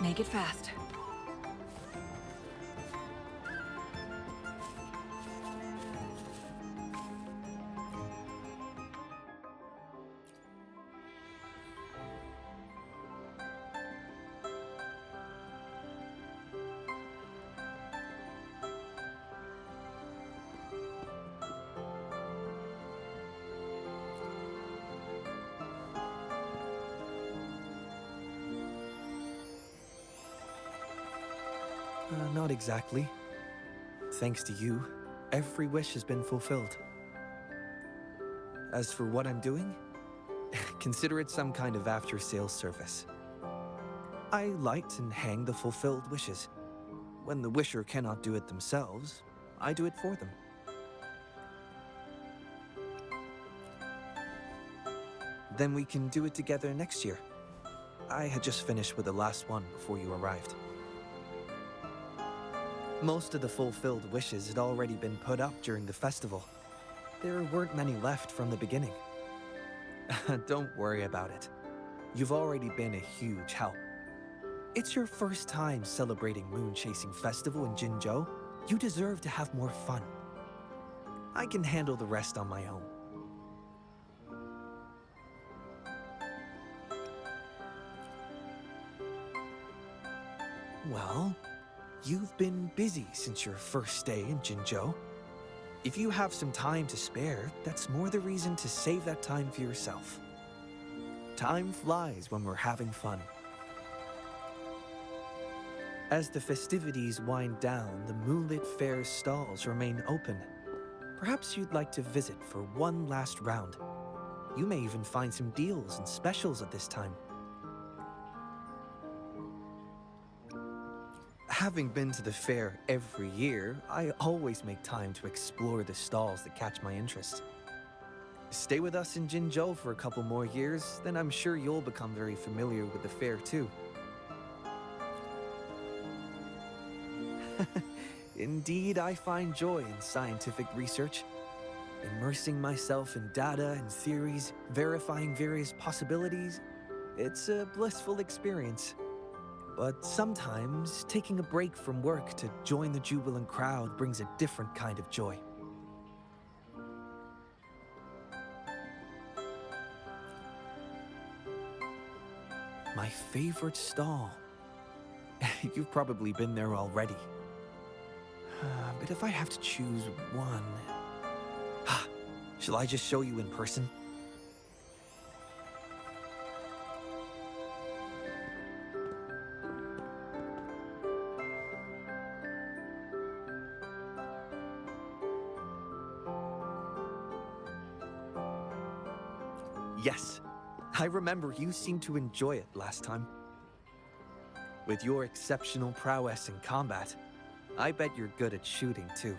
Make it fast. Not exactly. Thanks to you, every wish has been fulfilled. As for what I'm doing, consider it some kind of after-sales service. I light and hang the fulfilled wishes. When the wisher cannot do it themselves, I do it for them. Then we can do it together next year. I had just finished with the last one before you arrived. Most of the fulfilled wishes had already been put up during the festival. There weren't many left from the beginning. Don't worry about it. You've already been a huge help. It's your first time celebrating Moon Chasing Festival in Jinzhou. You deserve to have more fun. I can handle the rest on my own. Well, you've been busy since your first day in Jinzhou. If you have some time to spare, that's more the reason to save that time for yourself. Time flies when we're having fun. As the festivities wind down, the Moonlit Fair's stalls remain open. Perhaps you'd like to visit for one last round. You may even find some deals and specials at this time. Having been to the fair every year, I always make time to explore the stalls that catch my interest. Stay with us in Jinzhou for a couple more years, then I'm sure you'll become very familiar with the fair too. Indeed, I find joy in scientific research. Immersing myself in data and theories, verifying various possibilities, it's a blissful experience. But sometimes, taking a break from work to join the jubilant crowd brings a different kind of joy. My favorite stall. You've probably been there already. But if I have to choose one... Shall I just show you in person? Yes, I remember you seemed to enjoy it last time. With your exceptional prowess in combat, I bet you're good at shooting too.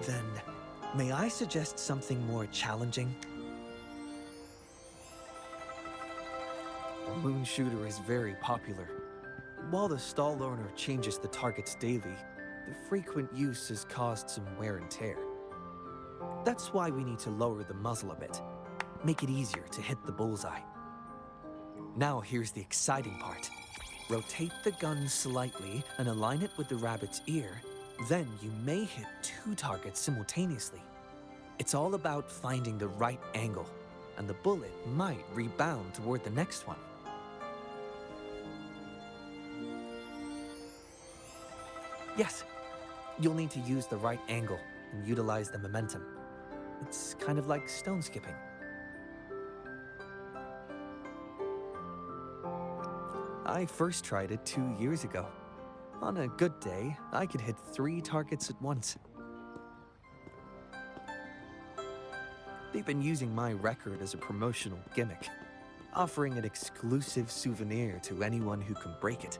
Then, may I suggest something more challenging? A moon shooter is very popular. While the stall owner changes the targets daily, the frequent use has caused some wear and tear. That's why we need to lower the muzzle a bit, make it easier to hit the bullseye. Now here's the exciting part. Rotate the gun slightly and align it with the rabbit's ear. Then you may hit 2 targets simultaneously. It's all about finding the right angle, and the bullet might rebound toward the next one. Yes, you'll need to use the right angle and utilize the momentum. It's kind of like stone skipping. I first tried it 2 years ago. On a good day, I could hit 3 targets at once. They've been using my record as a promotional gimmick, offering an exclusive souvenir to anyone who can break it.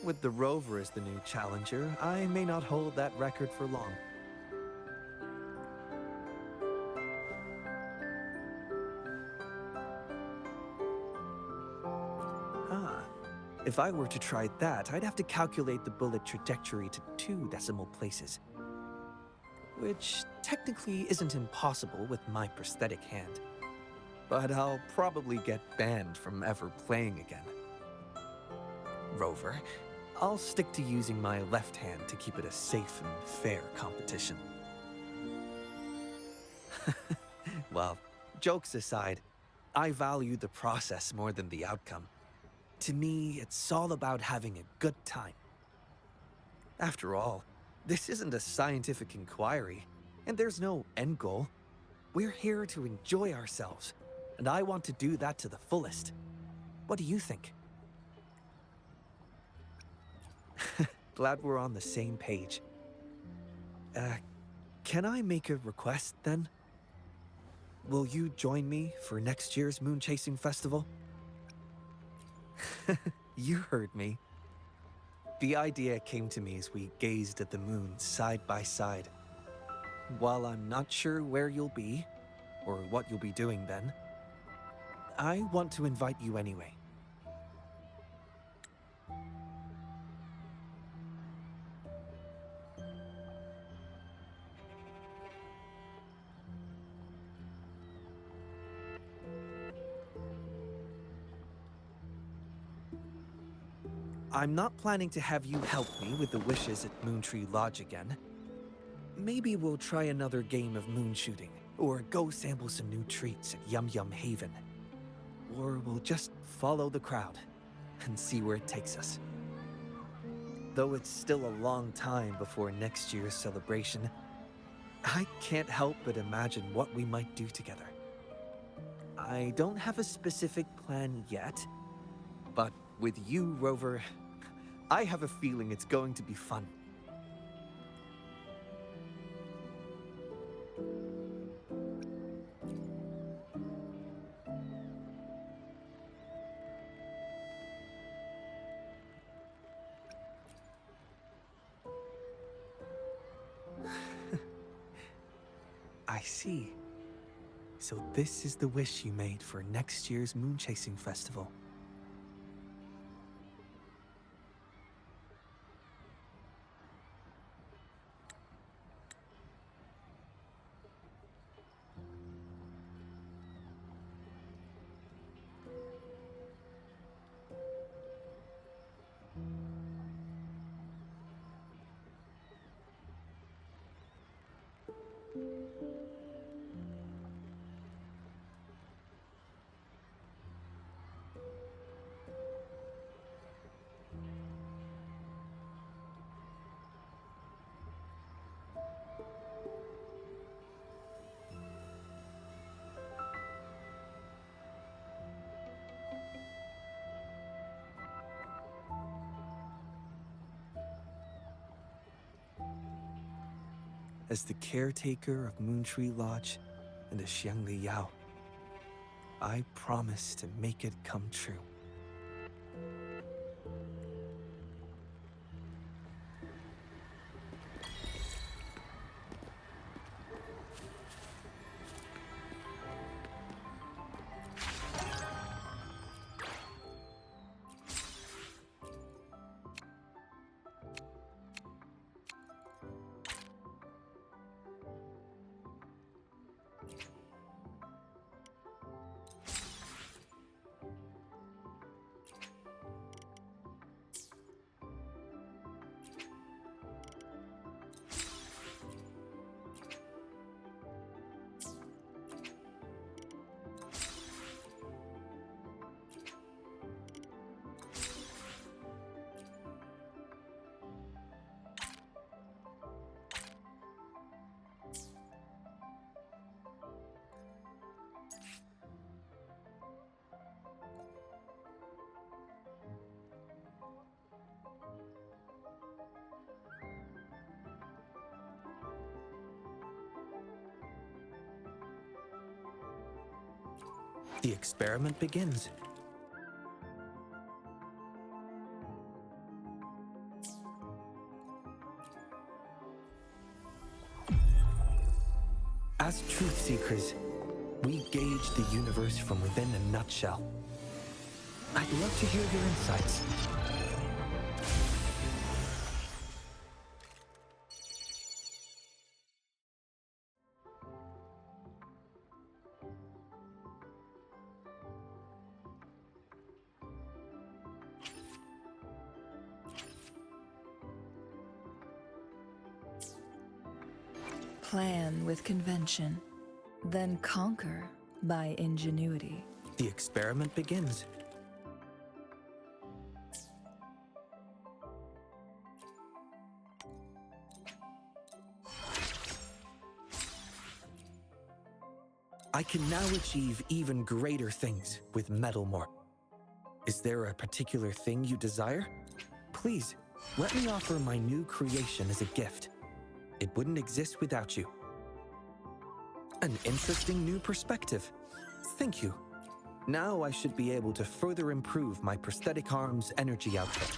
With the Rover as the new challenger, I may not hold that record for long. If I were to try that, I'd have to calculate the bullet trajectory to 2 decimal places, which technically isn't impossible with my prosthetic hand. But I'll probably get banned from ever playing again. Rover, I'll stick to using my left hand to keep it a safe and fair competition. Well, jokes aside, I value the process more than the outcome. To me, it's all about having a good time. After all, this isn't a scientific inquiry, and there's no end goal. We're here to enjoy ourselves, and I want to do that to the fullest. What do you think? Glad we're on the same page. Can I make a request then? Will you join me for next year's moon chasing festival? You heard me. The idea came to me as we gazed at the moon side by side. While I'm not sure where you'll be, or what you'll be doing then, I want to invite you anyway. I'm not planning to have you help me with the wishes at Moontree Lodge again. Maybe we'll try another game of moon shooting, or go sample some new treats at Yum Yum Haven. Or we'll just follow the crowd and see where it takes us. Though it's still a long time before next year's celebration, I can't help but imagine what we might do together. I don't have a specific plan yet, but with you, Rover, I have a feeling it's going to be fun. I see. So this is the wish you made for next year's moon chasing festival. As the caretaker of Moontree Lodge and a Xiangli Yao, I promise to make it come true. The experiment begins. As truth seekers, we gauge the universe from within a nutshell. I'd love to hear your insights. Plan with convention, then conquer by ingenuity. The experiment begins. I can now achieve even greater things with Metalmore. Is there a particular thing you desire? Please, let me offer my new creation as a gift. It wouldn't exist without you. An interesting new perspective. Thank you. Now I should be able to further improve my prosthetic arm's energy output.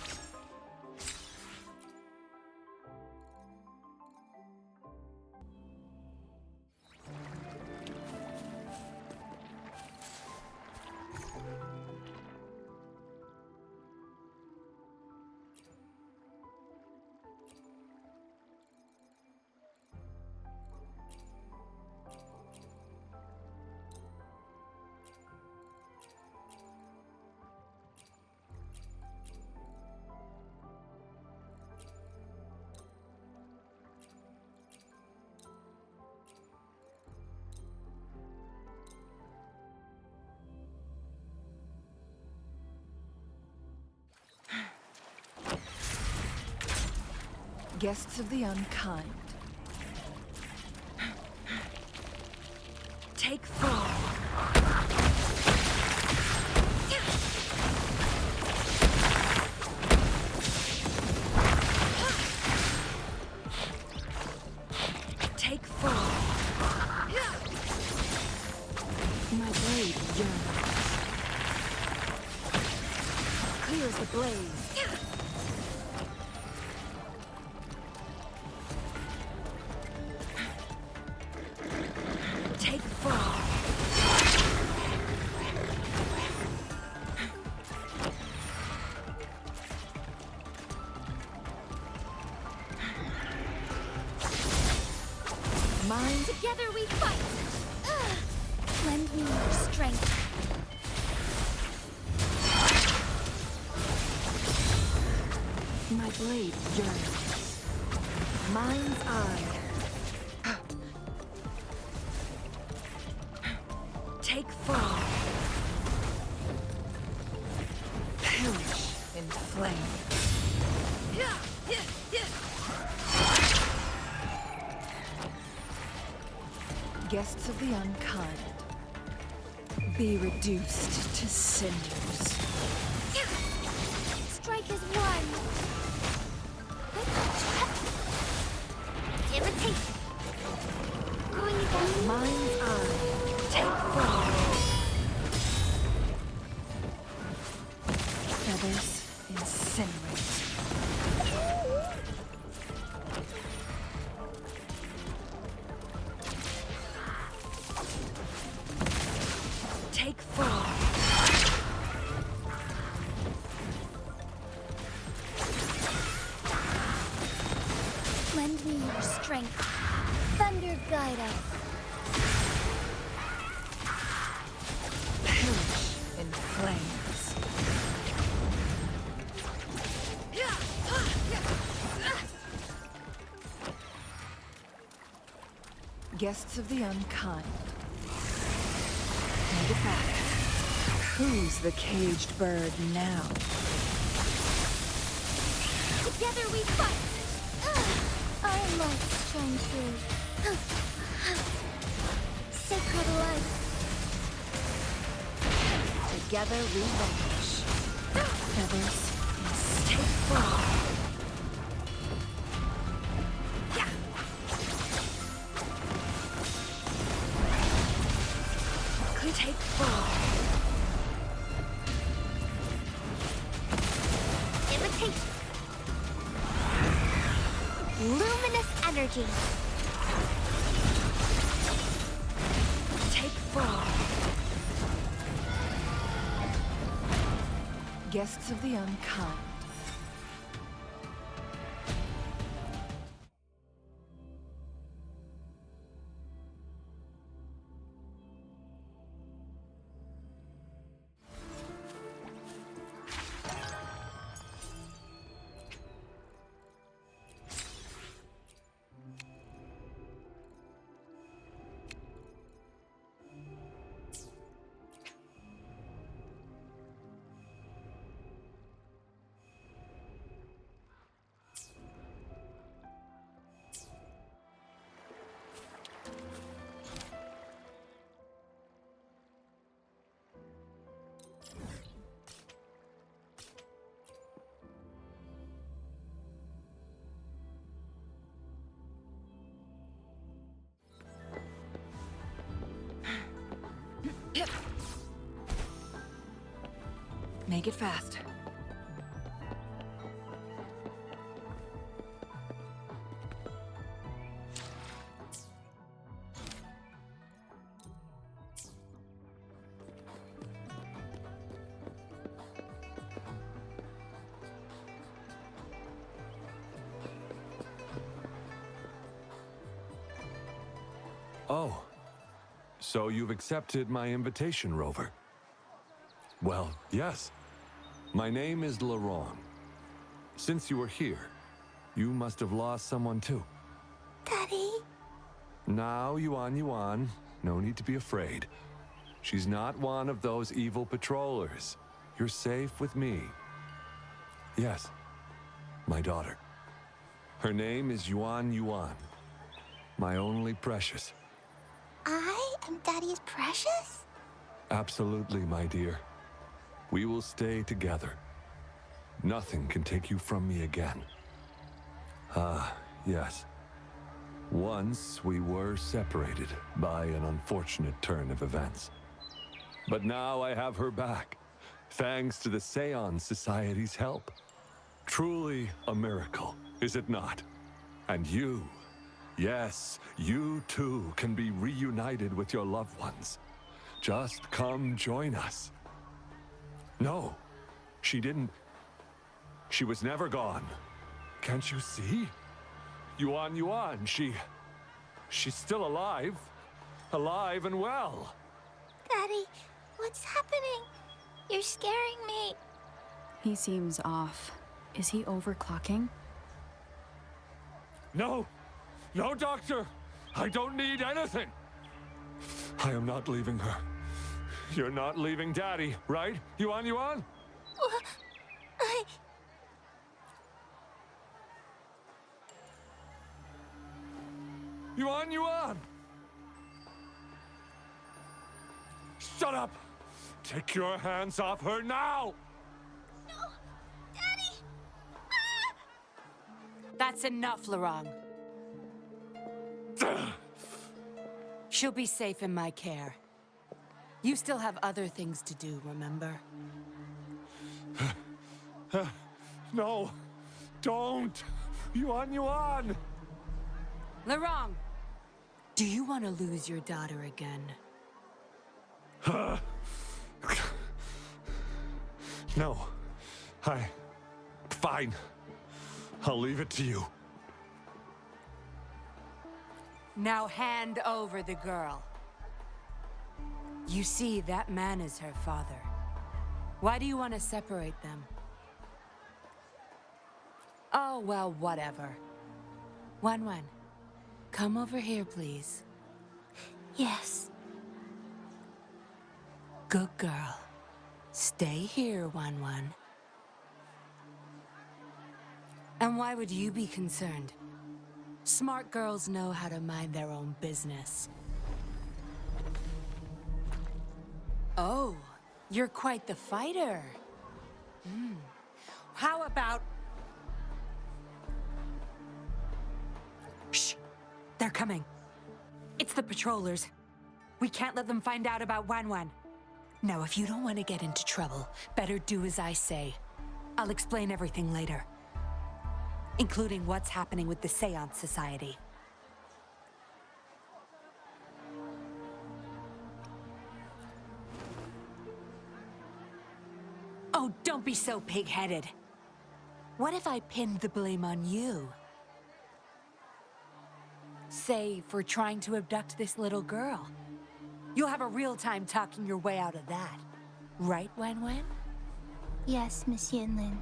Guests of the unkind. Take form. Take form. My blade yearns. Clear as the blaze. Together we fight! Lend me your strength. My blade yearns. Mind's eye. Take form. Perish in flame. Guests of the unkind, be reduced to cinders. Strike as one. Imitate. Going again. Mind's eye, take form. Feathers incinerate. Take form. Lend me your strength. Thunder guide us. Perish in flames. Guests of the unkind. Hand it back. Who's the caged bird now? Together we fight! Our lights shine through. Sacred light. Together we vanish. Feathers take form. Take form. Imitation. Luminous energy. Take form. Guests of the unkind. Make it fast. Oh, so you've accepted my invitation, Rover? Well, yes. My name is Laurent. Since you are here, you must have lost someone too. Daddy? Now, Yuan, no need to be afraid. She's not one of those evil patrollers. You're safe with me. Yes, my daughter. Her name is Yuan. My only precious. I am Daddy's precious? Absolutely, my dear. We will stay together. Nothing can take you from me again. Ah, yes. Once we were separated by an unfortunate turn of events. But now I have her back, thanks to the Seance Society's help. Truly a miracle, is it not? And you, yes, you too can be reunited with your loved ones. Just come join us. No, she didn't. She was never gone. Can't you see? Yuan, she's still alive. Alive and well. Daddy, what's happening? You're scaring me. He seems off. Is he overclocking? No, doctor. I don't need anything. I am not leaving her. You're not leaving Daddy, right? Yuan? Yuan! Shut up! Take your hands off her now! No! Daddy! That's enough, Laurent. She'll be safe in my care. You still have other things to do, remember? No! Don't! Yuan! Laurent! Do you want to lose your daughter again? No. Fine. I'll leave it to you. Now hand over the girl. You see, that man is her father. Why do you want to separate them? Oh, well, whatever. Wan, come over here, please. Yes. Good girl. Stay here, Wan. And why would you be concerned? Smart girls know how to mind their own business. Oh, you're quite the fighter. How about... Shh! They're coming. It's the patrollers. We can't let them find out about Wan. Now, if you don't want to get into trouble, better do as I say. I'll explain everything later. Including what's happening with the Seance Society. Oh, don't Don't be so pig-headed. What if I pinned the blame on you? Say, for trying to abduct this little girl. You'll have a real time talking your way out of that. Right, Wen Wen? Yes, Miss Yinlin.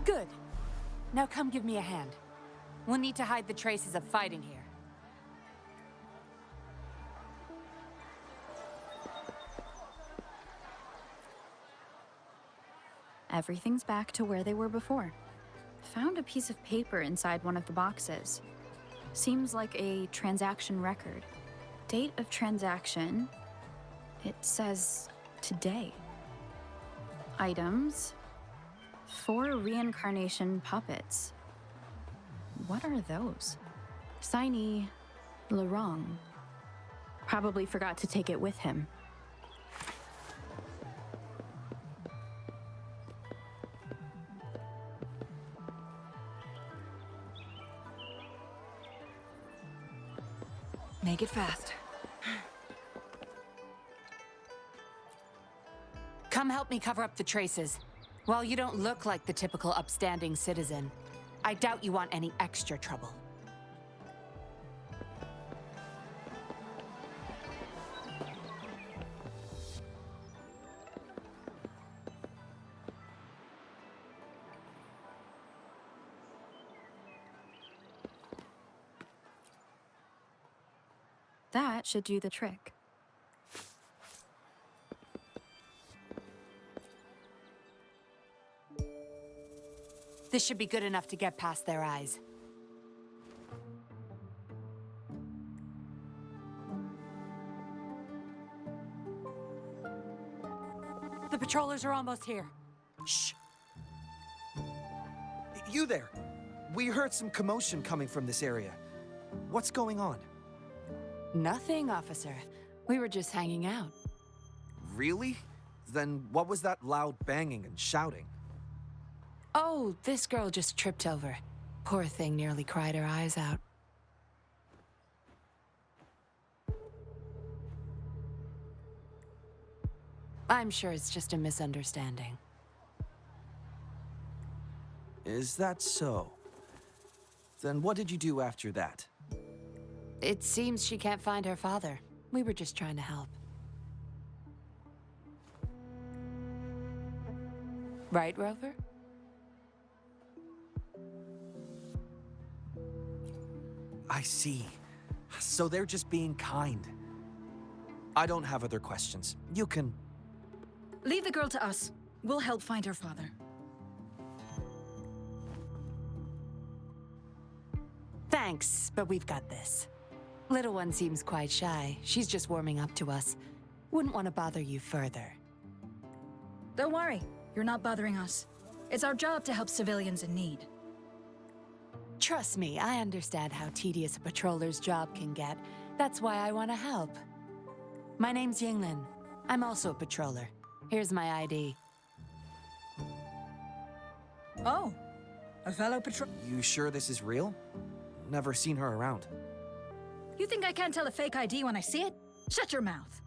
Good. Now come give me a hand. We'll need to hide the traces of fighting here. Everything's back to where they were before. Found a piece of paper inside one of the boxes. Seems like a transaction record. Date of transaction. It says today. Items. 4 reincarnation puppets. What are those? Signee, Lorong. Probably forgot to take it with him. Make it fast. Come help me cover up the traces. While you don't look like the typical upstanding citizen, I doubt you want any extra trouble. That should do the trick. This should be good enough to get past their eyes. The patrollers are almost here. Shh. You there. We heard some commotion coming from this area. What's going on? Nothing, officer. We were just hanging out. Really? Then what was that loud banging and shouting? Oh, this girl just tripped over. Poor thing nearly cried her eyes out. I'm sure it's just a misunderstanding. Is that so? Then what did you do after that? It seems she can't find her father. We were just trying to help. Right, Rover? I see. So they're just being kind. I don't have other questions. You can... Leave the girl to us. We'll help find her father. Thanks, but we've got this. Little one seems quite shy. She's just warming up to us. Wouldn't want to bother you further. Don't worry. You're not bothering us. It's our job to help civilians in need. Trust me, I understand how tedious a patroller's job can get. That's why I want to help. My name's Yinlin. I'm also a patroller. Here's my ID. Oh, a fellow patrol... You sure this is real? Never seen her around. You think I can't tell a fake ID when I see it? Shut your mouth.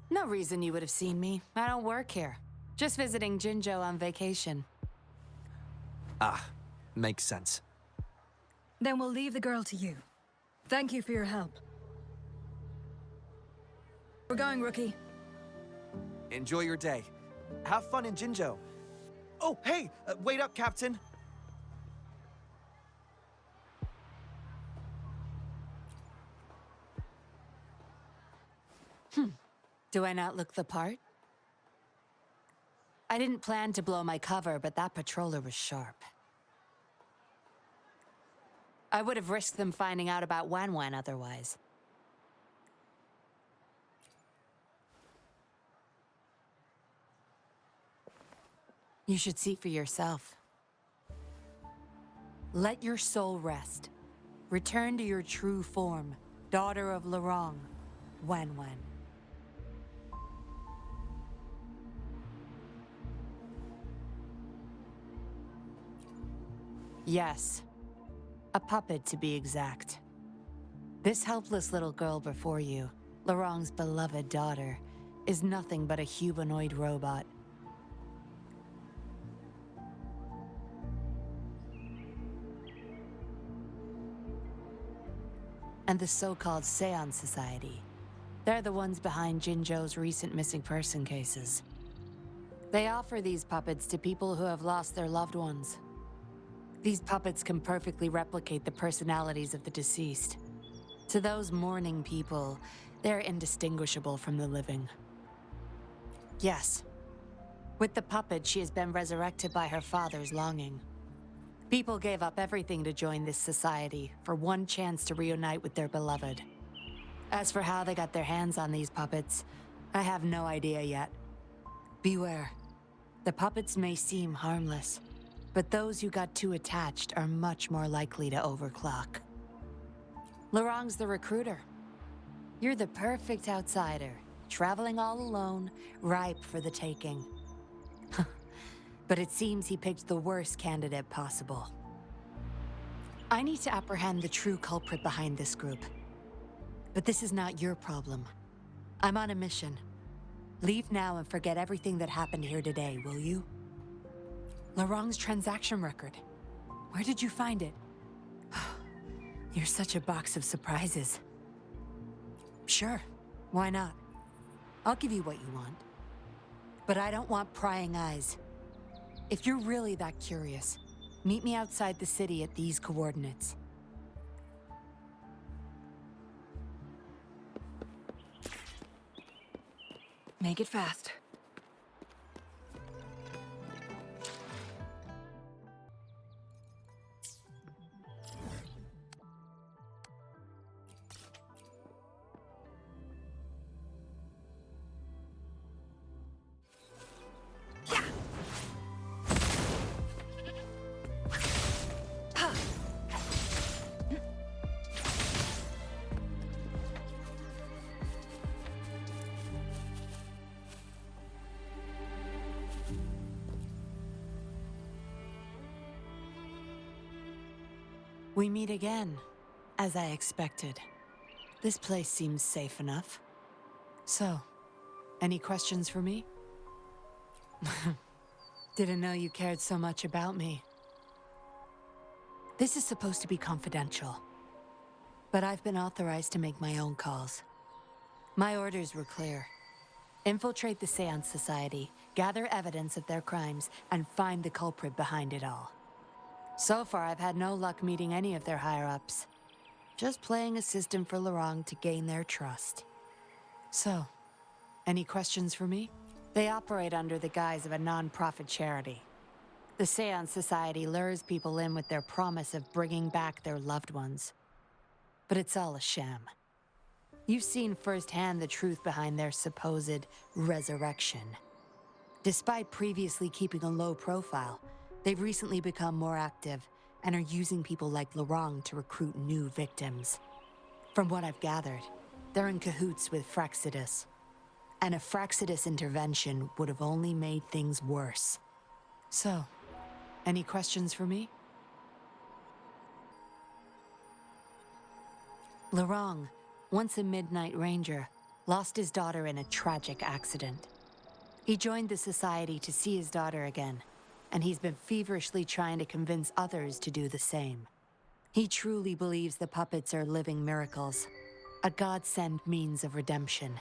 No reason you would have seen me. I don't work here. Just visiting Jinzhou on vacation. Ah, makes sense. Then we'll leave the girl to you. Thank you for your help. We're going, rookie. Enjoy your day. Have fun in Jinzhou. Oh, hey! Wait up, Captain! Do I not look the part? I didn't plan to blow my cover, but that patroller was sharp. I would have risked them finding out about Wan Wan otherwise. You should see for yourself. Let your soul rest. Return to your true form, daughter of Lorong, Wan Wan. Yes. A puppet, to be exact. This helpless little girl before you, Laurent's beloved daughter, is nothing but a humanoid robot. And the so-called Seance Society. They're the ones behind Jinzhou's recent missing person cases. They offer these puppets to people who have lost their loved ones. These puppets can perfectly replicate the personalities of the deceased. To those mourning people, they're indistinguishable from the living. Yes. With the puppet, she has been resurrected by her father's longing. People gave up everything to join this society for one chance to reunite with their beloved. As for how they got their hands on these puppets, I have no idea yet. Beware. The puppets may seem harmless, but those who got too attached are much more likely to overclock. Laurent's the recruiter. You're the perfect outsider, traveling all alone, ripe for the taking. But it seems he picked the worst candidate possible. I need to apprehend the true culprit behind this group. But this is not your problem. I'm on a mission. Leave now and forget everything that happened here today, will you? Laurent's transaction record. Where did you find it? You're such a box of surprises. Sure, why not? I'll give you what you want. But I don't want prying eyes. If you're really that curious, meet me outside the city at these coordinates. Make it fast. We meet again, as I expected. This place seems safe enough. So, any questions for me? Didn't know you cared so much about me. This is supposed to be confidential, but I've been authorized to make my own calls. My orders were clear. Infiltrate the Seance Society, gather evidence of their crimes, and find the culprit behind it all. So far, I've had no luck meeting any of their higher-ups. Just playing a system for Laurent to gain their trust. So, any questions for me? They operate under the guise of a non-profit charity. The Seance Society lures people in with their promise of bringing back their loved ones. But it's all a sham. You've seen firsthand the truth behind their supposed resurrection. Despite previously keeping a low profile, they've recently become more active and are using people like Laurent to recruit new victims. From what I've gathered, they're in cahoots with Fraxidus. And a Fraxidus intervention would have only made things worse. So, any questions for me? Laurent, once a Midnight Ranger, lost his daughter in a tragic accident. He joined the society to see his daughter again, and he's been feverishly trying to convince others to do the same. He truly believes the puppets are living miracles, a God-sent means of redemption.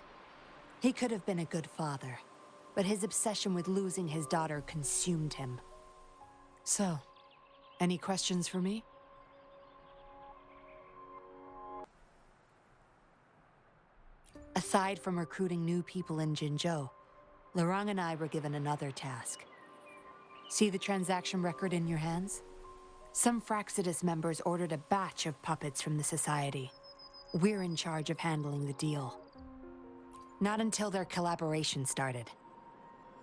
He could have been a good father, but his obsession with losing his daughter consumed him. So, any questions for me? Aside from recruiting new people in Jinzhou, Laurent and I were given another task. See the transaction record in your hands? Some Fraxidus members ordered a batch of puppets from the Society. We're in charge of handling the deal. Not until their collaboration started.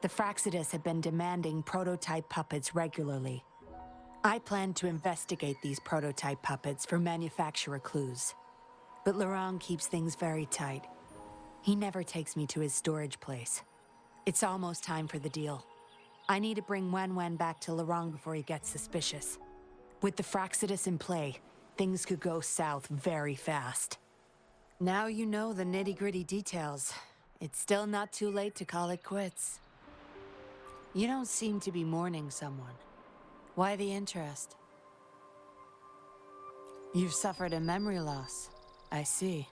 The Fraxidus had been demanding prototype puppets regularly. I planned to investigate these prototype puppets for manufacturer clues. But Laurent keeps things very tight. He never takes me to his storage place. It's almost time for the deal. I need to bring Wen back to Laurent before he gets suspicious. With the Fraxidus in play, things could go south very fast. Now you know the nitty-gritty details. It's still not too late to call it quits. You don't seem to be mourning someone. Why the interest? You've suffered a memory loss. I see.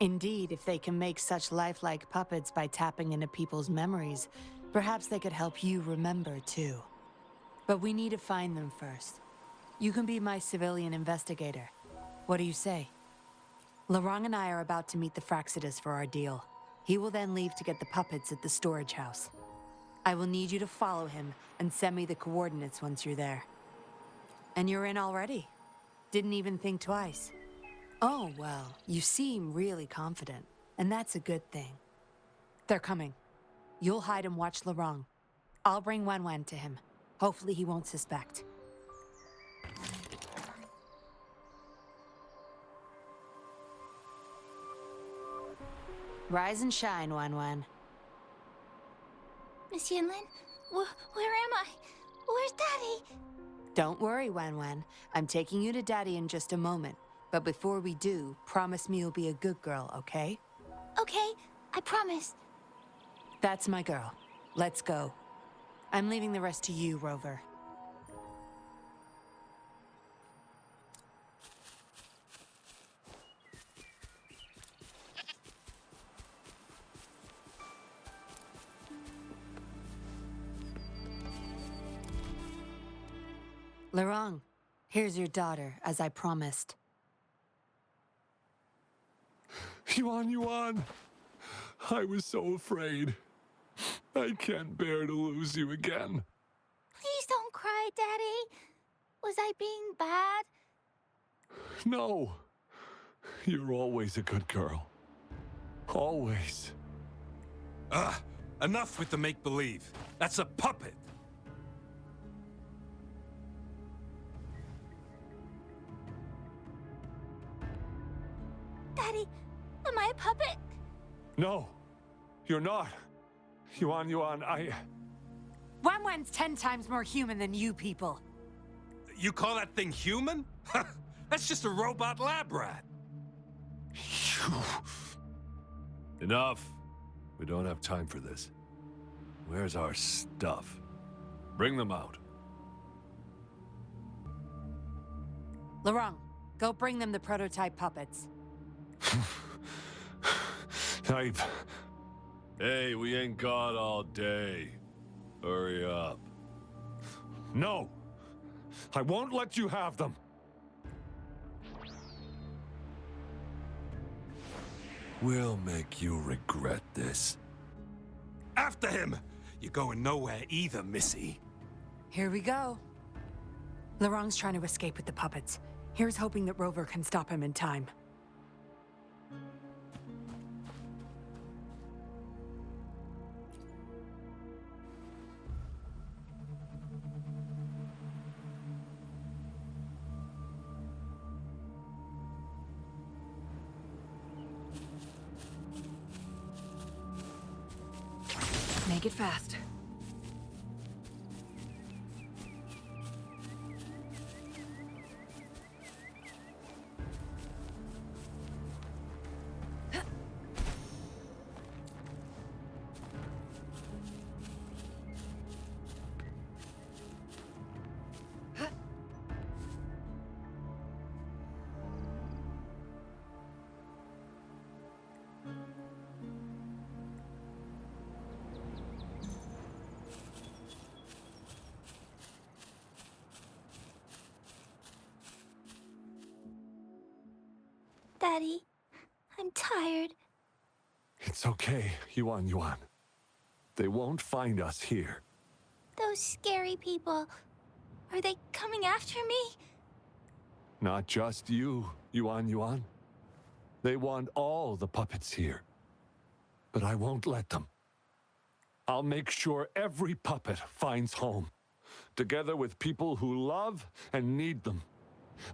Indeed, if they can make such lifelike puppets by tapping into people's memories, perhaps they could help you remember too. But we need to find them first. You can be my civilian investigator. What do you say? Lorang and I are about to meet the Fraxidus for our deal. He will then leave to get the puppets at the storage house. I will need you to follow him and send me the coordinates once you're there. And you're in already. Didn't even think twice. Oh, well, you seem really confident, and that's a good thing. They're coming. You'll hide and watch Lorang. I'll bring Wan to him. Hopefully he won't suspect. Rise and shine, Wan. Miss Yinlin, where am I? Where's Daddy? Don't worry, Wan. I'm taking you to Daddy in just a moment. But before we do, promise me you'll be a good girl, okay? Okay, I promise. That's my girl. Let's go. I'm leaving the rest to you, Rover. Lorang, here's your daughter, as I promised. Yuan! I was so afraid. I can't bear to lose you again. Please don't cry, Daddy. Was I being bad? No. You're always a good girl. Always. Enough with the make-believe. That's a puppet. Daddy, am I a puppet? No, you're not. Yuan, Wan's 10 times more human than you people. You call that thing human? That's just a robot lab rat. Enough. We don't have time for this. Where's our stuff? Bring them out. Lorang, go bring them the prototype puppets. Hey, we ain't got all day. Hurry up. No! I won't let you have them! We'll make you regret this. After him! You're going nowhere either, Missy. Here we go. Lorang's trying to escape with the puppets. Here's hoping that Rover can stop him in time. Make it fast. Daddy, I'm tired. It's okay, Yuan. They won't find us here. Those scary people, are they coming after me? Not just you, Yuan. They want all the puppets here. But I won't let them. I'll make sure every puppet finds home, together with people who love and need them.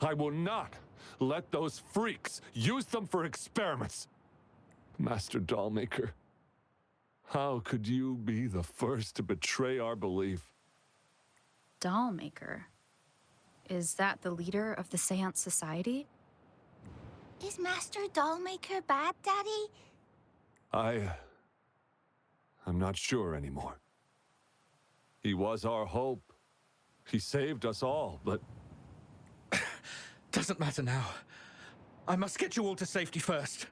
I will not let those freaks use them for experiments. Master Dollmaker, how could you be the first to betray our belief? Dollmaker? Is that the leader of the Seance Society? Is Master Dollmaker bad, Daddy? I'm not sure anymore. He was our hope. He saved us all, but... Doesn't matter now. I must get you all to safety first.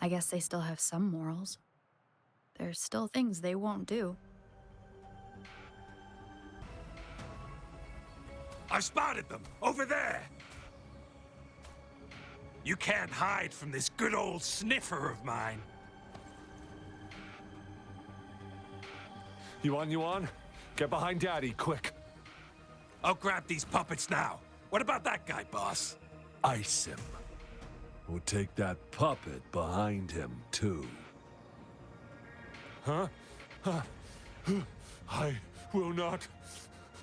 I guess they still have some morals. There's still things they won't do. I've spotted them! Over there! You can't hide from this good old sniffer of mine. Yuan, get behind Daddy, quick. I'll grab these puppets now. What about that guy, boss? Ice him. We'll take that puppet behind him, too. Huh? I will not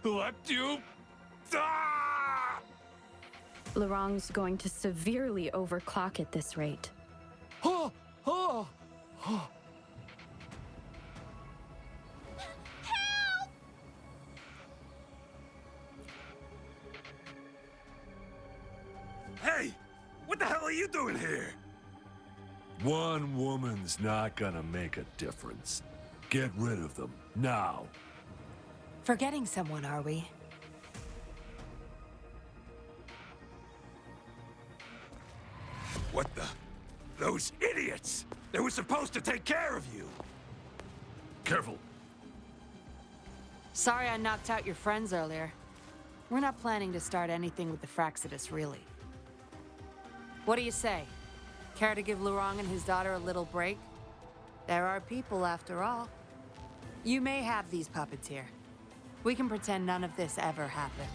let you... Ah! Lorong's going to severely overclock at this rate. Oh! Oh! Oh! Hey! What the hell are you doing here? One woman's not gonna make a difference. Get rid of them, now. Forgetting someone, are we? What the? Those idiots! They were supposed to take care of you! Careful. Sorry I knocked out your friends earlier. We're not planning to start anything with the Fraxidus, really. What do you say? Care to give Lorong and his daughter a little break? There are people, after all. You may have these puppets here. We can pretend none of this ever happened.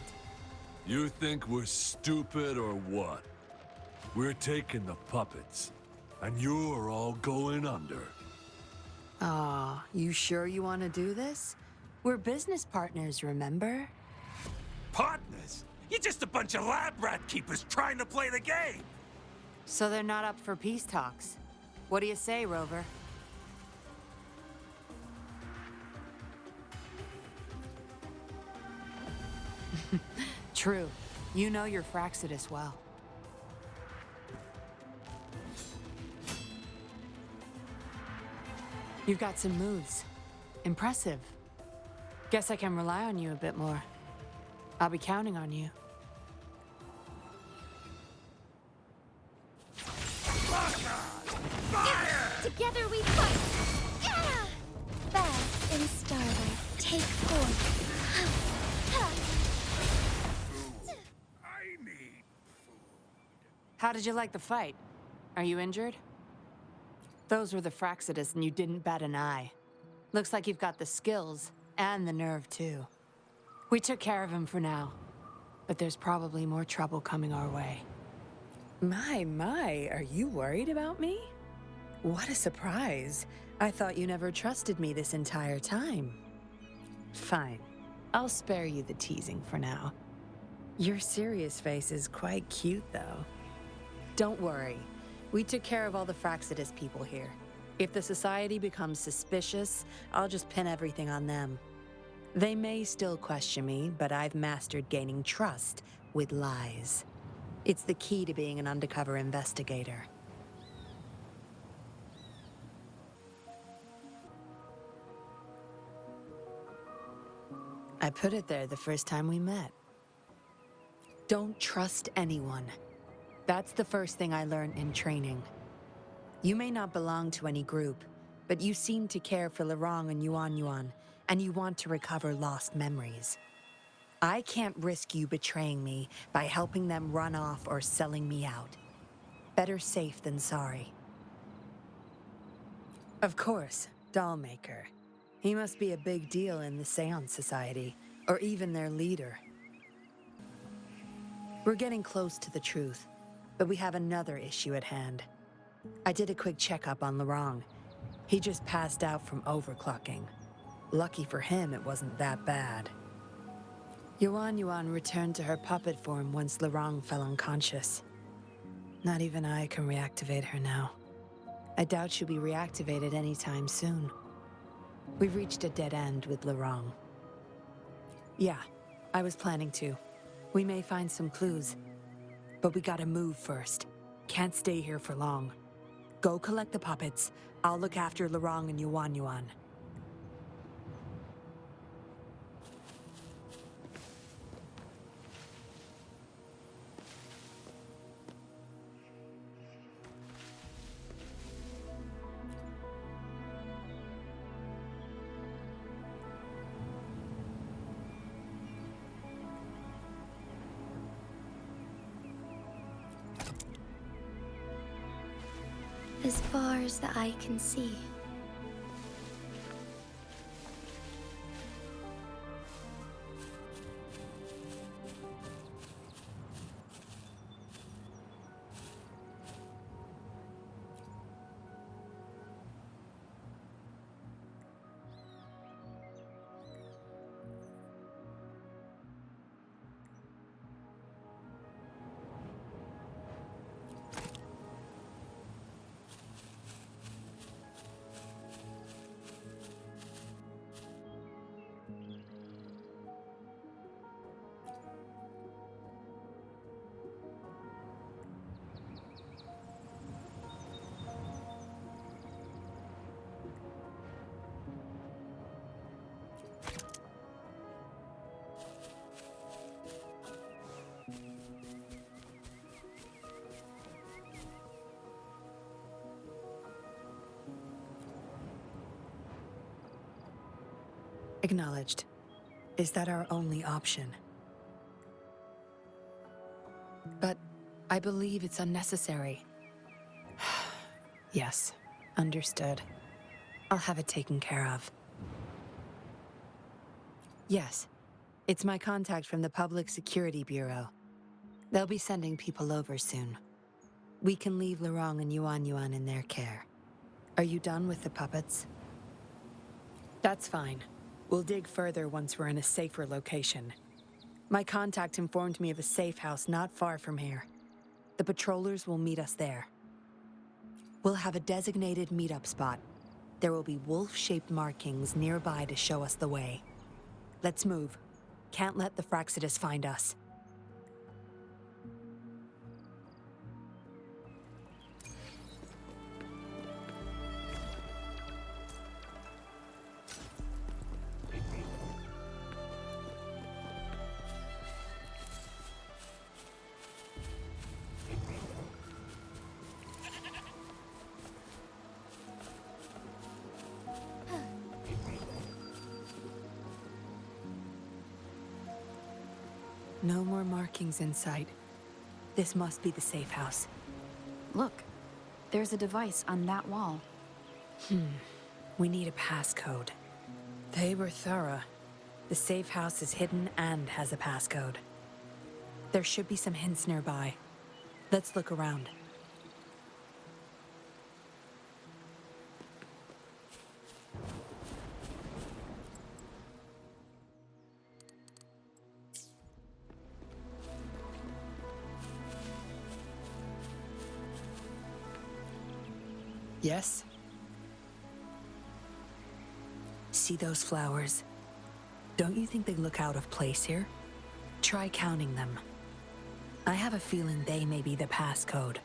You think we're stupid or what? We're taking the puppets, and you're all going under. Aw, you sure you want to do this? We're business partners, remember? Partners? You're just a bunch of lab rat keepers trying to play the game! So they're not up for peace talks. What do you say, Rover? True. You know your Fraxidus well. You've got some moves. Impressive. Guess I can rely on you a bit more. I'll be counting on you. Together we fight! Yeah! Beth and Starlight, take form. I need How did you like the fight? Are you injured? Those were the Fraxidus and you didn't bat an eye. Looks like you've got the skills and the nerve too. We took care of him for now, but there's probably more trouble coming our way. My, are you worried about me? What a surprise. I thought you never trusted me this entire time. Fine. I'll spare you the teasing for now. Your serious face is quite cute, though. Don't worry. We took care of all the Fraxidus people here. If the Society becomes suspicious, I'll just pin everything on them. They may still question me, but I've mastered gaining trust with lies. It's the key to being an undercover investigator. I put it there the first time we met. Don't trust anyone. That's the first thing I learned in training. You may not belong to any group, but you seem to care for Lorong and Yuan, and you want to recover lost memories. I can't risk you betraying me by helping them run off or selling me out. Better safe than sorry. Of course, Dollmaker. He must be a big deal in the Seance Society, or even their leader. We're getting close to the truth, but we have another issue at hand. I did a quick checkup on Lorong. He just passed out from overclocking. Lucky for him, it wasn't that bad. Yuan returned to her puppet form once Lorong fell unconscious. Not even I can reactivate her now. I doubt she'll be reactivated anytime soon. We've reached a dead end with Lorong. Yeah, I was planning to. We may find some clues. But we gotta move first. can't stay here for long. Go collect the puppets. I'll look after Lorong and Yuan Yuan. As far as the eye can see. Acknowledged. Is that our only option? But I believe it's unnecessary. Yes, understood. I'll have it taken care of. Yes, it's my contact from the Public Security Bureau. They'll be sending people over soon. We can leave Lorong and Yuan Yuan in their care. Are you done with the puppets? That's fine. We'll dig further once we're in a safer location. My contact informed me of a safe house not far from here. The patrollers will meet us there. We'll have a designated meetup spot. There will be wolf-shaped markings nearby to show us the way. Let's move. Can't let the Fraxidus find us. No more markings in sight. This must be the safe house. Look, there's a device on that wall. We need a passcode. They were thorough. The safe house is hidden and has a passcode. There should be some hints nearby. Let's look around. Yes? See those flowers? Don't you think they look out of place here? Try counting them. I have a feeling they may be the passcode.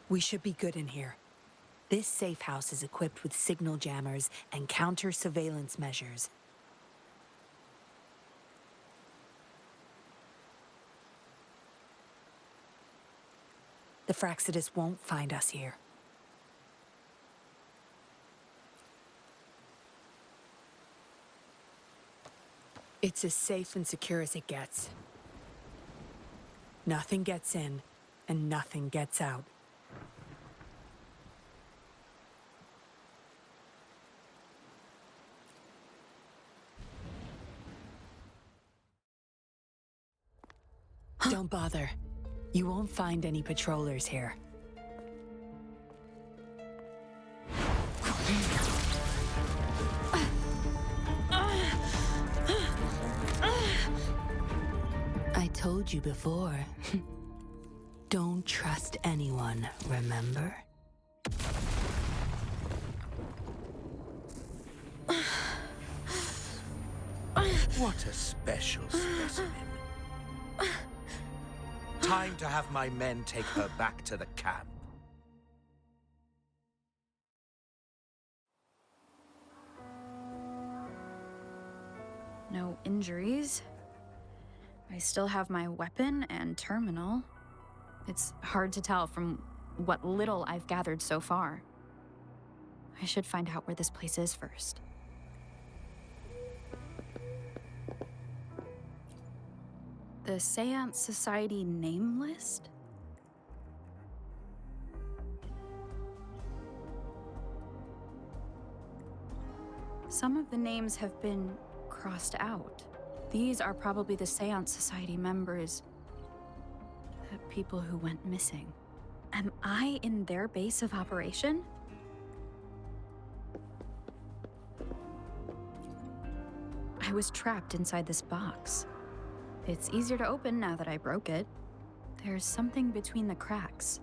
We should be good in here. This safe house is equipped with signal jammers and counter-surveillance measures. The Fraxidus won't find us here. It's as safe and secure as it gets. Nothing gets in, and nothing gets out. Don't bother. You won't find any patrollers here. I told you before. Don't trust anyone, remember? What a special specimen. Time to have my men take her back to the camp. No injuries. I still have my weapon and terminal. It's hard to tell from what little I've gathered so far. I should find out where this place is first. The Seance Society name list? Some of the names have been crossed out. These are probably the Seance Society members. The people who went missing. Am I in their base of operation? I was trapped inside this box. It's easier to open now that I broke it. There's something between the cracks.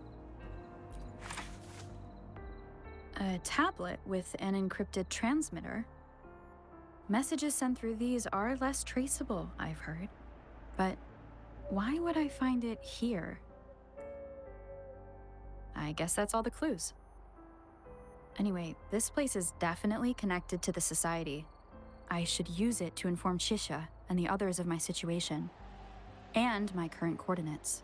A tablet with an encrypted transmitter. Messages sent through these are less traceable, I've heard. But why would I find it here? I guess that's all the clues. Anyway, this place is definitely connected to the Society. I should use it to inform Shisha and the others of my situation, and my current coordinates.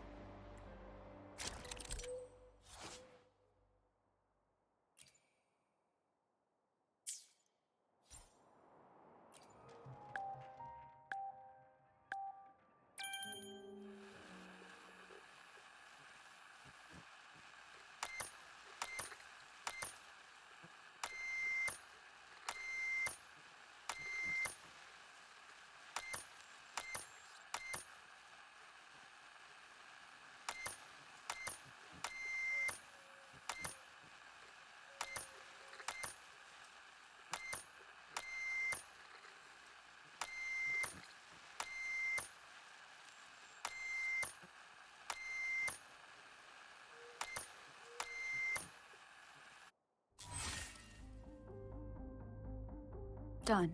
Done.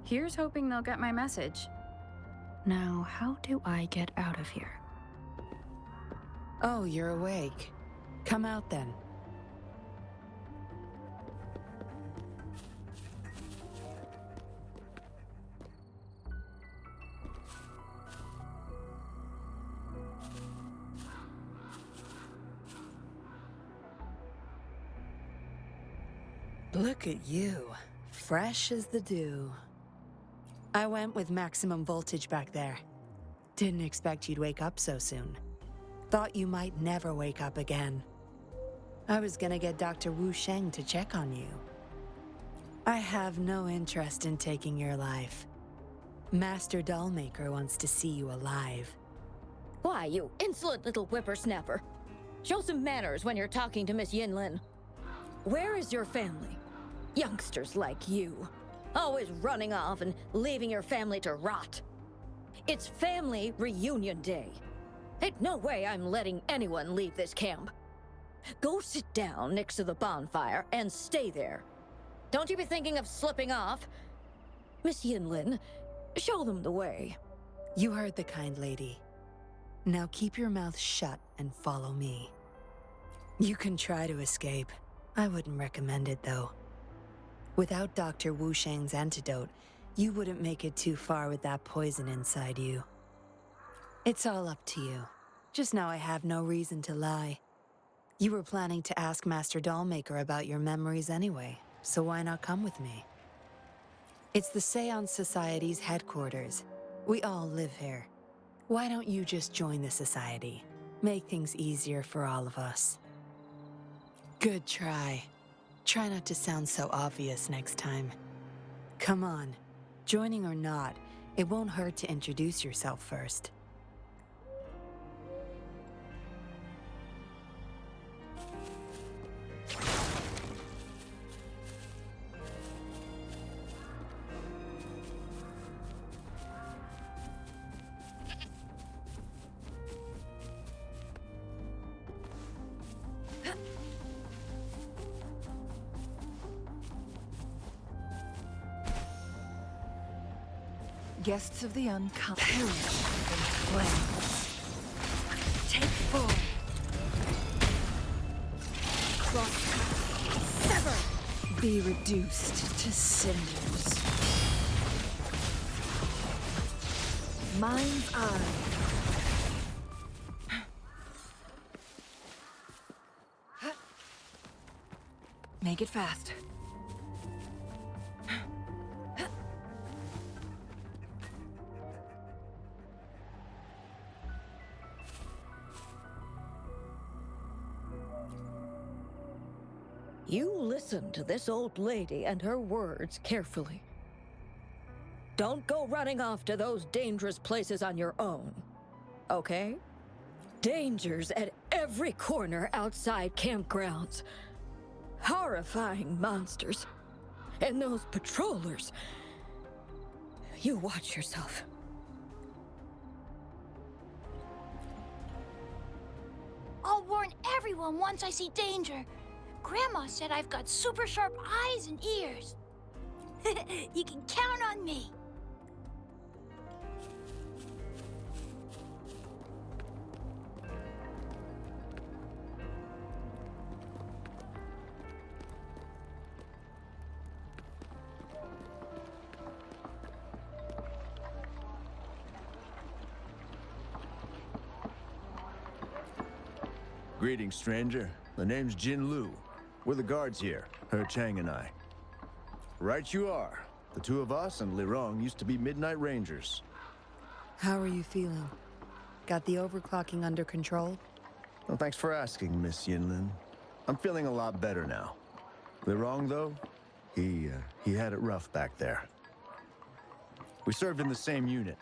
Here's hoping they'll get my message. Now, how do I get out of here? Oh, you're awake. Come out then. Look at you. Fresh as the dew. I went with maximum voltage back there. Didn't expect you'd wake up so soon. Thought you might never wake up again. I was gonna get Dr. Wu Sheng to check on you. I have no interest in taking your life. Master Dollmaker wants to see you alive. Why, you insolent little whippersnapper. Show some manners when you're talking to Miss Yinlin. Where is your family? Youngsters like you. Always running off and leaving your family to rot. It's family reunion day. Ain't no way I'm letting anyone leave this camp. Go sit down next to the bonfire and stay there. Don't you be thinking of slipping off. Miss Yinlin, show them the way. You heard the kind lady. Now keep your mouth shut and follow me. You can try to escape. I wouldn't recommend it, though. Without Dr. Wu Sheng's antidote, you wouldn't make it too far with that poison inside you. It's all up to you. Just now I have no reason to lie. You were planning to ask Master Dollmaker about your memories anyway, so why not come with me? It's the Seance Society's headquarters. We all live here. Why don't you just join the Society? Make things easier for all of us. Good try. Try not to sound so obvious next time. Come on. Joining or not, it won't hurt to introduce yourself first. Guests of the uncommon perish in flames. Take full. Cross sever. Be reduced to cinders. Mind's eye. Make it fast. You listen to this old lady and her words carefully. Don't go running off to those dangerous places on your own, okay? Dangers at every corner outside campgrounds. Horrifying monsters. And those patrollers. You watch yourself. I'll warn everyone once I see danger. Grandma said I've got super sharp eyes and ears. You can count on me. Greetings, stranger. The name's Yinlin. We're the guards here, He Chang and I. Right you are. The two of us and Lirong used to be Midnight Rangers. How are you feeling? Got the overclocking under control? Well, thanks for asking, Miss Yinlin. I'm feeling a lot better now. Lirong, though, he had it rough back there. We served in the same unit.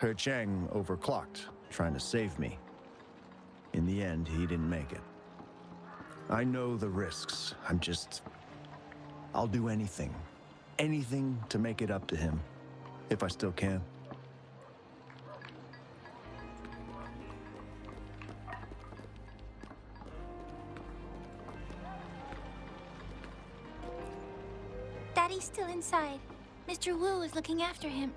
He Chang overclocked, trying to save me. In the end, he didn't make it. I know the risks. I'll do anything. Anything to make it up to him. If I still can. Daddy's still inside. Mr. Wu is looking after him.